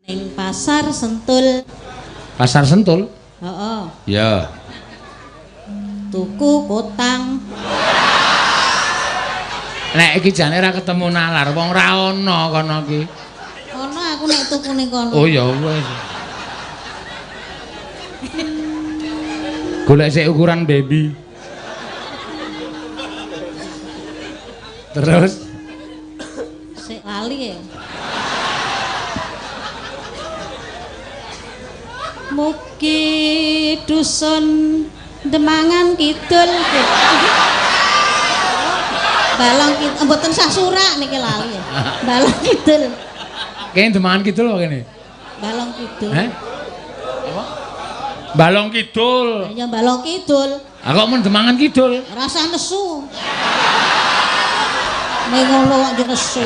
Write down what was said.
Ning Pasar Sentul. Pasar Sentul? Heeh. Ya. Tuku kotang. Nek iki jane ra ketemu nalar, wong ra ono kono iki. Ono aku nek tuku ning kono. Oh ya wis. Golek sik ukuran baby. Terus Sik lali ya. Mugi dusun Demangan Kidul. Balong Kidul mboten sah surak niki lali ya. Balong Kidul. kene Demangan Kidul kok kene. Balong Kidul. Heh? Apa? Balong Kidul. Ya Balong Kidul. Aku mun Demangan Kidul. Rasa nesu. Ning ngono kok nesu.